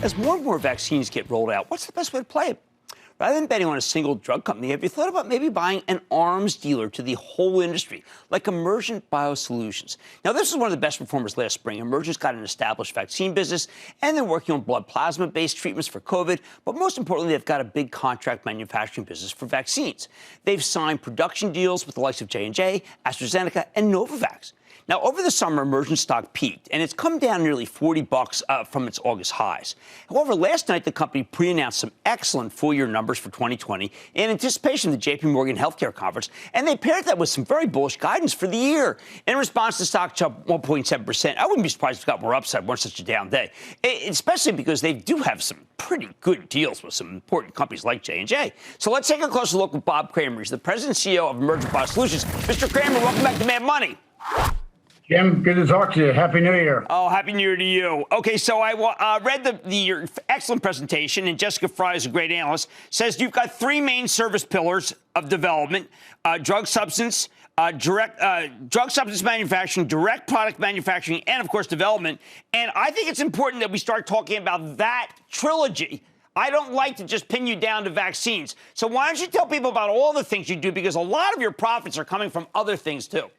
As more and more vaccines get rolled out, what's the best way to play it? Rather than betting on a single drug company, have you thought about maybe buying an arms dealer to the whole industry, like Emergent Biosolutions? Now, this is one of the best performers last spring. Emergent's got an established vaccine business, and they're working on blood plasma-based treatments for COVID. But most importantly, they've got a big contract manufacturing business for vaccines. They've signed production deals with the likes of J&J, AstraZeneca, and Novavax. Now, over the summer, Emergent stock peaked, and it's come down nearly $40 from its August highs. However, last night, the company pre-announced some excellent full-year numbers for 2020 in anticipation of the JP Morgan Healthcare Conference, and they paired that with some very bullish guidance for the year. In response, the stock jumped 1.7%. I wouldn't be surprised if it got more upside on such a down day, especially because they do have some pretty good deals with some important companies like J&J. So let's take a closer look with Bob Kramer. He's the president and CEO of Emergent Biosolutions. Mr. Kramer, welcome back to Mad Money. Jim, good to talk to you. Happy New Year. Oh, Happy New Year to you. Okay, so I read your excellent presentation, and Jessica Fry is a great analyst, says you've got three main service pillars of development, drug substance manufacturing, direct product manufacturing, and, of course, development. And I think it's important that we start talking about that trilogy. I don't like to just pin you down to vaccines. So why don't you tell people about all the things you do, because a lot of your profits are coming from other things, too.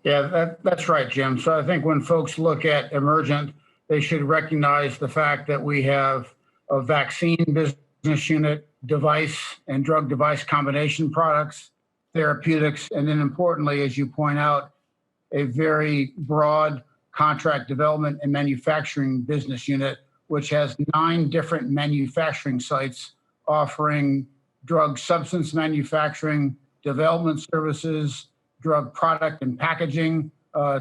Yeah, that's right, Jim. So I think when folks look at Emergent, they should recognize the fact that we have a vaccine business unit, device and drug device combination products, therapeutics, and then importantly, as you point out, a very broad contract development and manufacturing business unit, which has 9 different manufacturing sites offering drug substance manufacturing, development services, drug product and packaging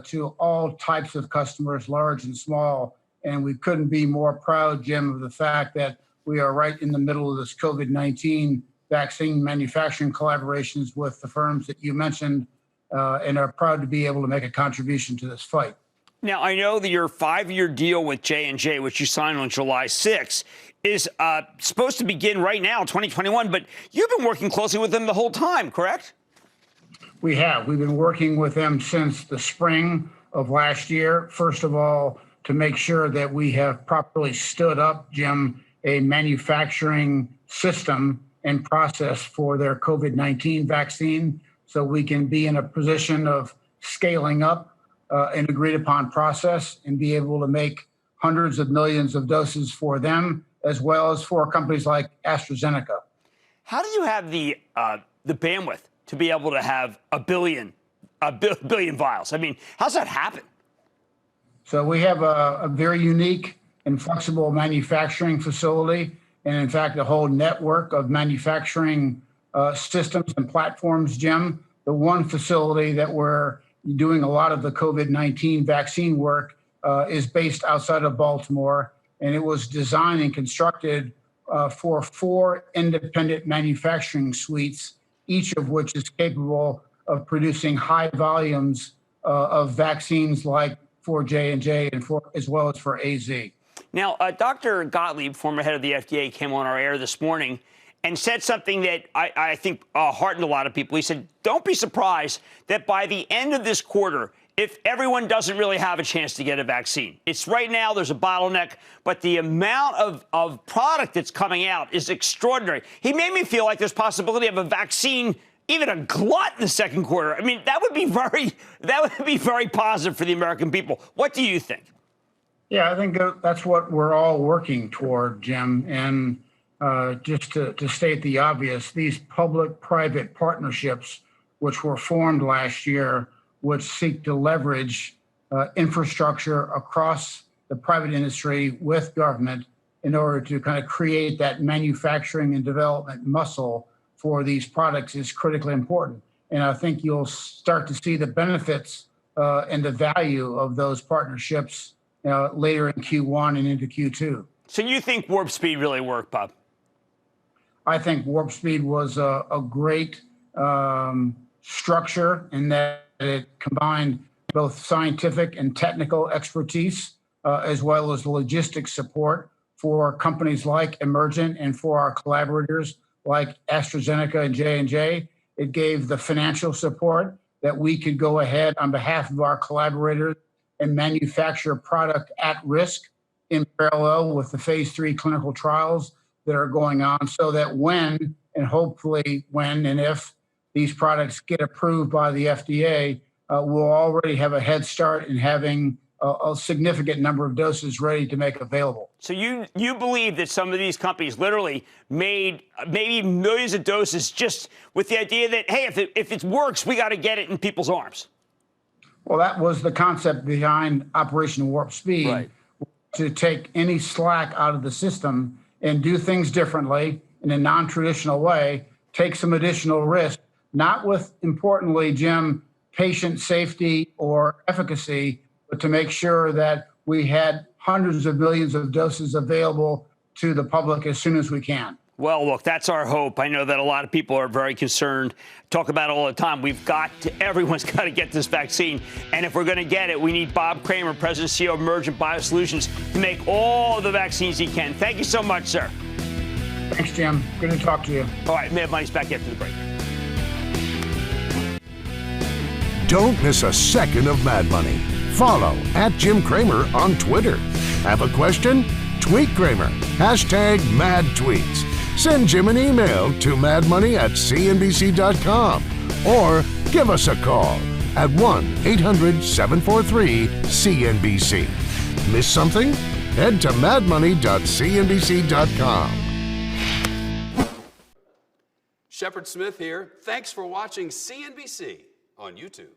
to all types of customers, large and small. And we couldn't be more proud, Jim, of the fact that we are right in the middle of this COVID-19 vaccine manufacturing collaborations with the firms that you mentioned, and are proud to be able to make a contribution to this fight. Now, I know that your 5-year deal with J&J, which you signed on July 6th, is supposed to begin right now, 2021, but you've been working closely with them the whole time, correct? We have. We've been working with them since the spring of last year. First of all, to make sure that we have properly stood up, Jim, a manufacturing system and process for their COVID-19 vaccine, so we can be in a position of scaling up an agreed upon process and be able to make hundreds of millions of doses for them, as well as for companies like AstraZeneca. How do you have the bandwidth to be able to have a billion vials? I mean, how's that happen? So we have a very unique and flexible manufacturing facility, and in fact, a whole network of manufacturing systems and platforms, Jim. The one facility that we're doing a lot of the COVID-19 vaccine work is based outside of Baltimore, and it was designed and constructed for 4 independent manufacturing suites, each of which is capable of producing high volumes of vaccines like for J&J and as well as for AZ. Now, Dr. Gottlieb, former head of the FDA, came on our air this morning and said something that I think heartened a lot of people. He said, don't be surprised that by the end of this quarter, if everyone doesn't really have a chance to get a vaccine. It's right now, there's a bottleneck, but the amount of product that's coming out is extraordinary. He made me feel like there's possibility of a vaccine, even a glut in the second quarter. I mean, that would be very positive for the American people. What do you think? Yeah, I think that's what we're all working toward, Jim. And just to state the obvious, these public-private partnerships, which were formed last year, which seek to leverage infrastructure across the private industry with government in order to kind of create that manufacturing and development muscle for these products, is critically important. And I think you'll start to see the benefits and the value of those partnerships later in Q1 and into Q2. So you think Warp Speed really worked, Bob? I think Warp Speed was a great structure in that it combined both scientific and technical expertise, as well as logistics support for companies like Emergent and for our collaborators like AstraZeneca and J&J. It gave the financial support that we could go ahead on behalf of our collaborators and manufacture product at risk in parallel with the phase 3 clinical trials that are going on, so that when, and hopefully when and if these products get approved by the FDA, we'll already have a head start in having a significant number of doses ready to make available. So you believe that some of these companies literally made maybe millions of doses just with the idea that, hey, if it works, we got to get it in people's arms? Well, that was the concept behind Operation Warp Speed, right, to take any slack out of the system and do things differently in a non-traditional way, take some additional risk, not with, importantly, Jim, patient safety or efficacy, but to make sure that we had hundreds of millions of doses available to the public as soon as we can. Well, look, that's our hope. I know that a lot of people are very concerned, talk about it all the time. Everyone's got to get this vaccine. And if we're going to get it, we need Bob Kramer, President and CEO of Emergent Biosolutions, to make all the vaccines he can. Thank you so much, sir. Thanks, Jim. Good to talk to you. All right, Mad Money's back after the break. Don't miss a second of Mad Money. Follow @Jim Cramer on Twitter. Have a question? Tweet Cramer. #MadTweets. Send Jim an email to madmoney@cnbc.com or give us a call at 1-800-743-CNBC. Miss something? Head to madmoney.cnbc.com. Shepard Smith here. Thanks for watching CNBC on YouTube.